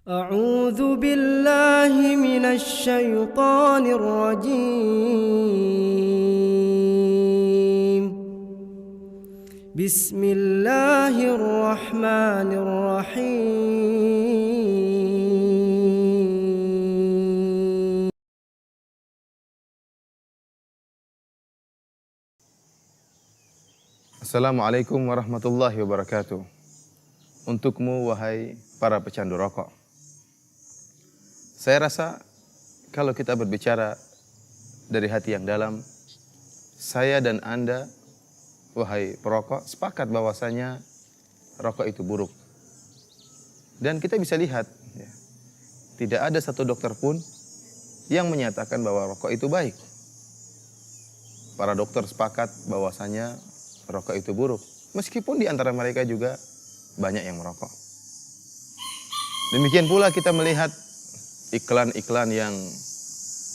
أعوذ بالله من الشيطان الرجيم. بسم الله الرحمن الرحيم. Assalamualaikum warahmatullahi wabarakatuh. Untukmu wahai para pecandu rokok. Saya rasa kalau kita berbicara dari hati yang dalam, saya dan Anda, wahai perokok, sepakat bahwasanya rokok itu buruk. Dan kita bisa lihat, tidak ada satu dokter pun yang menyatakan bahwa rokok itu baik. Para dokter sepakat bahwasanya rokok itu buruk. Meskipun di antara mereka juga banyak yang merokok. Demikian pula kita melihat iklan-iklan yang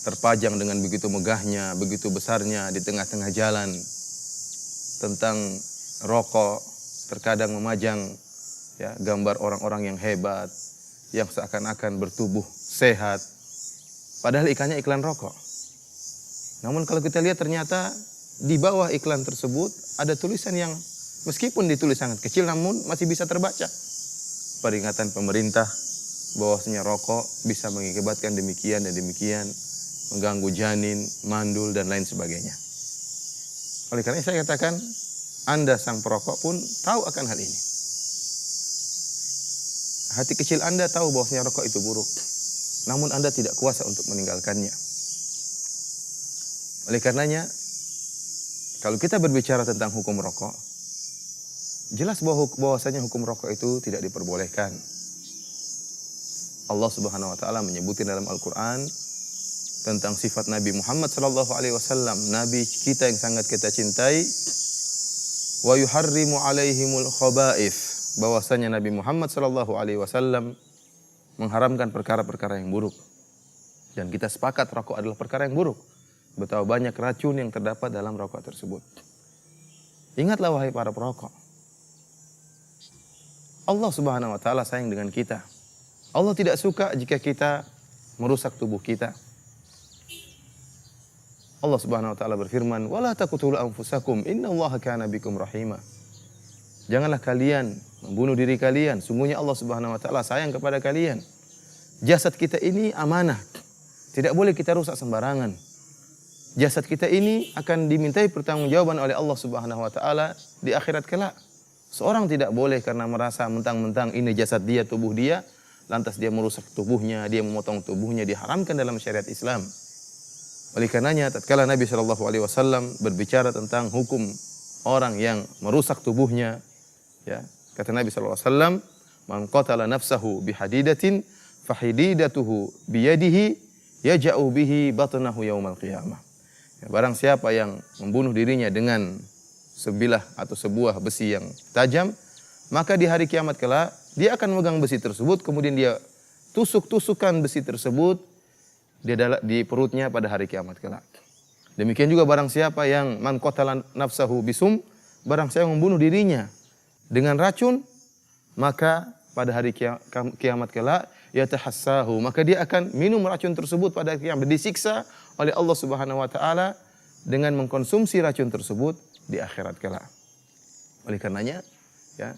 terpajang dengan begitu megahnya, begitu besarnya di tengah-tengah jalan tentang rokok, terkadang memajang gambar orang-orang yang hebat, yang seakan-akan bertubuh sehat, padahal iklannya iklan rokok. Namun kalau kita lihat ternyata di bawah iklan tersebut ada tulisan yang meskipun ditulis sangat kecil namun masih bisa terbaca. Peringatan pemerintah bahwasanya rokok bisa mengakibatkan demikian dan demikian, mengganggu janin, mandul dan lain sebagainya. Oleh karena saya katakan, Anda sang perokok pun tahu akan hal ini. Hati kecil Anda tahu bahwasanya rokok itu buruk, namun Anda tidak kuasa untuk meninggalkannya. Oleh karenanya, kalau kita berbicara tentang hukum rokok, jelas bahwasanya hukum rokok itu tidak diperbolehkan. Allah Subhanahu wa taala menyebutkan dalam Al-Qur'an tentang sifat Nabi Muhammad sallallahu alaihi wasallam, nabi kita yang sangat kita cintai, wa yuharrimu alaihimul khaba'ith, bahwasanya Nabi Muhammad sallallahu alaihi wasallam mengharamkan perkara-perkara yang buruk. Dan kita sepakat rokok adalah perkara yang buruk. Betapa banyak racun yang terdapat dalam rokok tersebut. Ingatlah wahai para perokok, Allah Subhanahu wa taala sayang dengan kita. Allah tidak suka jika kita merusak tubuh kita. Allah Subhanahu wa taala berfirman, "Wala taqtulu anfusakum, innallaha kana bikum rahima." Janganlah kalian membunuh diri kalian, sungguhnya Allah Subhanahu wa taala sayang kepada kalian. Jasad kita ini amanah. Tidak boleh kita rusak sembarangan. Jasad kita ini akan dimintai pertanggungjawaban oleh Allah Subhanahu wa taala di akhirat kelak. Seorang tidak boleh karena merasa mentang-mentang ini jasad dia, tubuh dia, lantas dia merusak tubuhnya, dia memotong tubuhnya, diharamkan dalam syariat Islam. Oleh karenanya, tatkala Nabi sallallahu alaihi wasallam berbicara tentang hukum orang yang merusak tubuhnya, kata Nabi sallallahu alaihi wasallam, "Man qatala nafsahu bihadidatin fahididatuhu biyadihi yaja'u bihi batnahu yaumal qiyamah." Barang siapa yang membunuh dirinya dengan sebilah atau sebuah besi yang tajam, maka di hari kiamat kelak dia akan memegang besi tersebut, kemudian dia tusuk-tusukan besi tersebut di perutnya pada hari kiamat kelak. Demikian juga barang siapa yang man qatala nafsahu bisum, barang siapa yang membunuh dirinya dengan racun, maka pada hari kiamat kelak yatahassahu, maka dia akan minum racun tersebut pada kiamat, disiksa oleh Allah Subhanahu wa taala dengan mengkonsumsi racun tersebut di akhirat kelak. Oleh karenanya,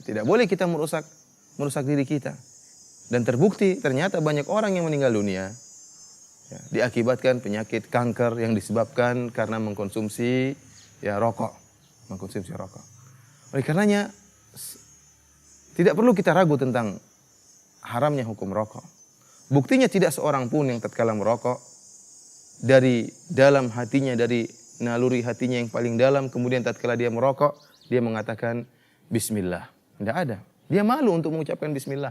tidak boleh kita merusak diri kita. Dan terbukti ternyata banyak orang yang meninggal dunia diakibatkan penyakit kanker yang disebabkan karena mengkonsumsi rokok. Oleh karenanya tidak perlu kita ragu tentang haramnya hukum rokok. Buktinya tidak seorang pun yang tatkala merokok dari dalam hatinya, dari naluri hatinya yang paling dalam, kemudian tatkala dia merokok dia mengatakan bismillah. Tidak ada. Dia malu untuk mengucapkan bismillah.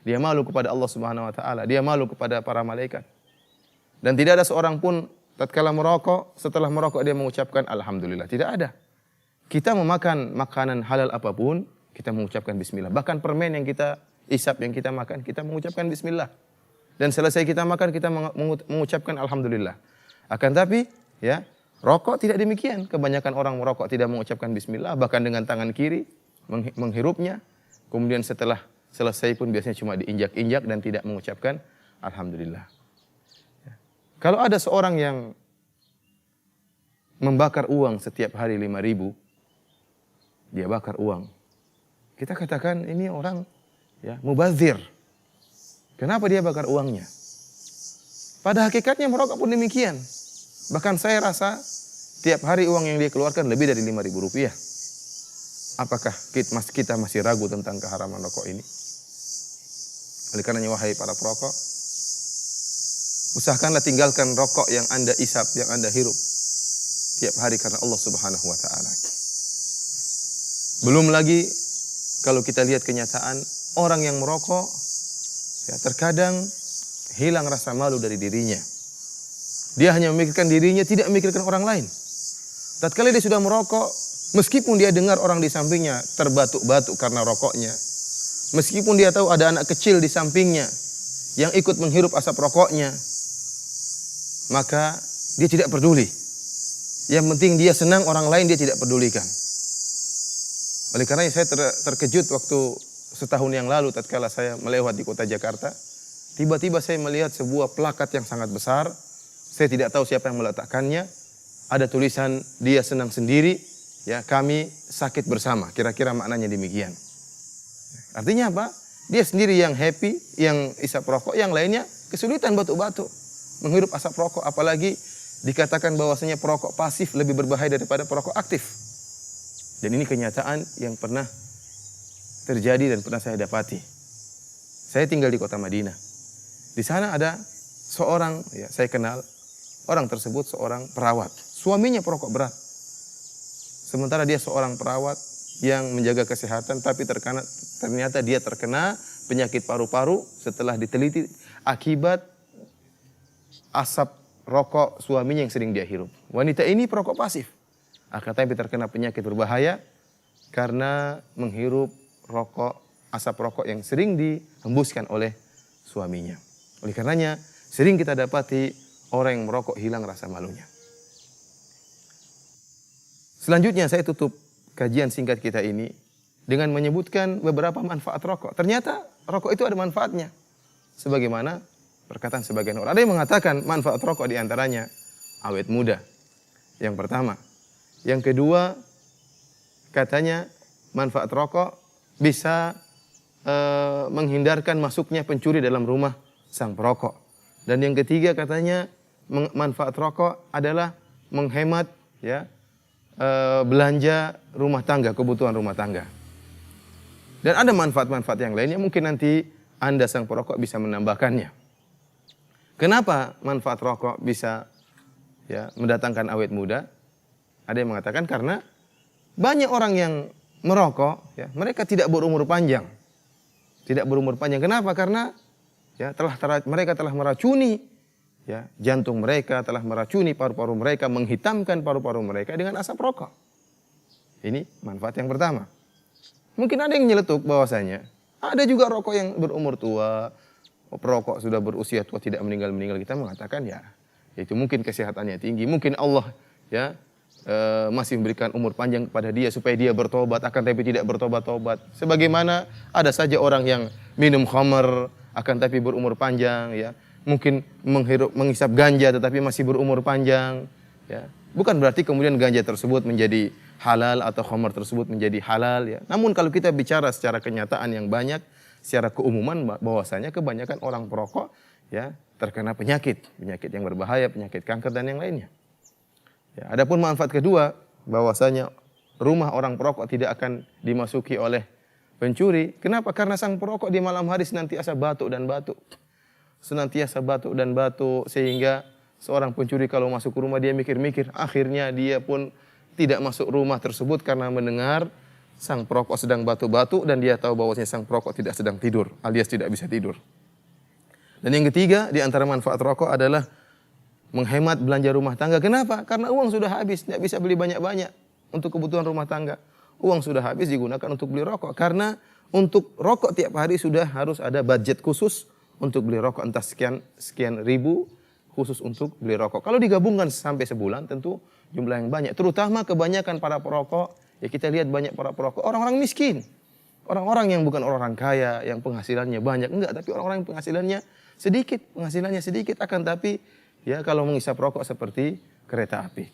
Dia malu kepada Allah Subhanahu wa taala, dia malu kepada para malaikat. Dan tidak ada seorang pun tatkala merokok, setelah merokok dia mengucapkan alhamdulillah. Tidak ada. Kita memakan makanan halal apapun, kita mengucapkan bismillah. Bahkan permen yang kita isap, yang kita makan, kita mengucapkan bismillah. Dan selesai kita makan, kita mengucapkan alhamdulillah. Akan tapi, rokok tidak demikian. Kebanyakan orang merokok tidak mengucapkan bismillah, bahkan dengan tangan kiri menghirupnya. Kemudian setelah selesai pun biasanya cuma diinjak-injak dan tidak mengucapkan alhamdulillah. Kalau ada seorang yang membakar uang setiap hari 5.000, dia bakar uang. Kita katakan ini orang ya mubazir. Kenapa dia bakar uangnya? Pada hakikatnya merokok pun demikian. Bahkan saya rasa tiap hari uang yang dia keluarkan lebih dari 5.000 rupiah. Apakah kita masih ragu tentang keharaman rokok ini? Oleh karenanya wahai para perokok, usahakanlah tinggalkan rokok yang Anda isap, yang Anda hirup tiap hari karena Allah Subhanahu wa taala. Belum lagi kalau kita lihat kenyataan orang yang merokok ya terkadang hilang rasa malu dari dirinya. Dia hanya memikirkan dirinya, tidak memikirkan orang lain. Tatkala dia sudah merokok, meskipun dia dengar orang di sampingnya terbatuk-batuk karena rokoknya, meskipun dia tahu ada anak kecil di sampingnya yang ikut menghirup asap rokoknya, maka dia tidak peduli. Yang penting dia senang, orang lain dia tidak pedulikan. Oleh karena saya terkejut waktu setahun yang lalu tatkala saya melewat di kota Jakarta, tiba-tiba saya melihat sebuah plakat yang sangat besar. Saya tidak tahu siapa yang meletakkannya. Ada tulisan dia senang sendiri, ya kami sakit bersama. Kira-kira maknanya demikian. Artinya apa? Dia sendiri yang happy, yang isap rokok, yang lainnya kesulitan batuk-batuk menghirup asap rokok, apalagi dikatakan bahwasanya perokok pasif lebih berbahaya daripada perokok aktif. Dan ini kenyataan yang pernah terjadi dan pernah saya dapati. Saya tinggal di kota Madinah. Di sana ada seorang, ya saya kenal, orang tersebut seorang perawat. Suaminya perokok berat. Sementara dia seorang perawat yang menjaga kesehatan, tapi ternyata dia terkena penyakit paru-paru setelah diteliti akibat asap rokok suaminya yang sering dia hirup. Wanita ini perokok pasif. Tapi terkena penyakit berbahaya karena menghirup asap rokok yang sering dihembuskan oleh suaminya. Oleh karenanya, sering kita dapati orang yang merokok hilang rasa malunya. Selanjutnya saya tutup kajian singkat kita ini dengan menyebutkan beberapa manfaat rokok. Ternyata rokok itu ada manfaatnya. Sebagaimana perkataan sebagian orang. Ada yang mengatakan manfaat rokok diantaranya awet muda. Yang pertama. Yang kedua, katanya manfaat rokok bisa menghindarkan masuknya pencuri dalam rumah sang perokok. Dan yang ketiga katanya manfaat rokok adalah menghemat ya belanja rumah tangga, kebutuhan rumah tangga. Dan ada manfaat-manfaat yang lainnya mungkin nanti Anda sang perokok bisa menambahkannya. Kenapa manfaat rokok bisa ya mendatangkan awet muda? Ada yang mengatakan karena banyak orang yang merokok, ya, mereka tidak berumur panjang. Tidak berumur panjang. Kenapa? Karena ya mereka telah meracuni ya jantung mereka, telah meracuni paru-paru mereka, menghitamkan paru-paru mereka dengan asap rokok. Ini manfaat yang pertama. Mungkin ada yang nyeletuk bahwasanya ada juga rokok yang berumur tua, perokok sudah berusia tua tidak meninggal. Kita mengatakan ya itu mungkin kesehatannya tinggi, mungkin Allah ya masih memberikan umur panjang kepada dia supaya dia bertobat, akan tapi tidak bertobat-tobat. Sebagaimana ada saja orang yang minum khamar akan tapi berumur panjang ya. Mungkin menghisap ganja tetapi masih berumur panjang ya. Bukan berarti kemudian ganja tersebut menjadi halal atau khamar tersebut menjadi halal ya. Namun kalau kita bicara secara kenyataan yang banyak, secara keumuman bahwasanya kebanyakan orang perokok ya terkena penyakit yang berbahaya, penyakit kanker dan yang lainnya. Ya, adapun manfaat kedua, bahwasanya rumah orang perokok tidak akan dimasuki oleh pencuri. Kenapa? Karena sang perokok di malam hari senantiasa batuk dan batuk. Sehingga seorang pencuri kalau masuk ke rumah dia mikir-mikir. Akhirnya dia pun tidak masuk rumah tersebut karena mendengar sang perokok sedang batuk-batuk dan dia tahu bahwasanya sang perokok tidak sedang tidur, alias tidak bisa tidur. Dan yang ketiga di antara manfaat rokok adalah menghemat belanja rumah tangga. Kenapa? Karena uang sudah habis, tidak bisa beli banyak-banyak untuk kebutuhan rumah tangga. Uang sudah habis digunakan untuk beli rokok. Karena untuk rokok tiap hari sudah harus ada budget khusus untuk beli rokok. Entah sekian ribu khusus untuk beli rokok. Kalau digabungkan sampai sebulan tentu jumlah yang banyak. Terutama kebanyakan para perokok, ya kita lihat banyak para perokok, orang-orang miskin. Orang-orang yang bukan orang kaya, yang penghasilannya banyak, enggak, tapi orang-orang yang penghasilannya sedikit akan tapi ya kalau menghisap rokok seperti kereta api.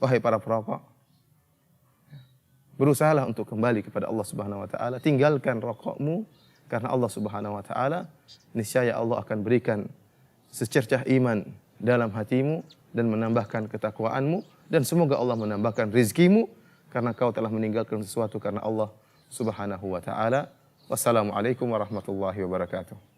Wahai para perokok, berusahalah untuk kembali kepada Allah Subhanahu wa taala, tinggalkan rokokmu karena Allah Subhanahu wa taala niscaya Allah akan berikan secercah iman dalam hatimu dan menambahkan ketakwaanmu, dan semoga Allah menambahkan rizkimu karena kau telah meninggalkan sesuatu karena Allah Subhanahu wa taala. Wassalamualaikum warahmatullahi wabarakatuh.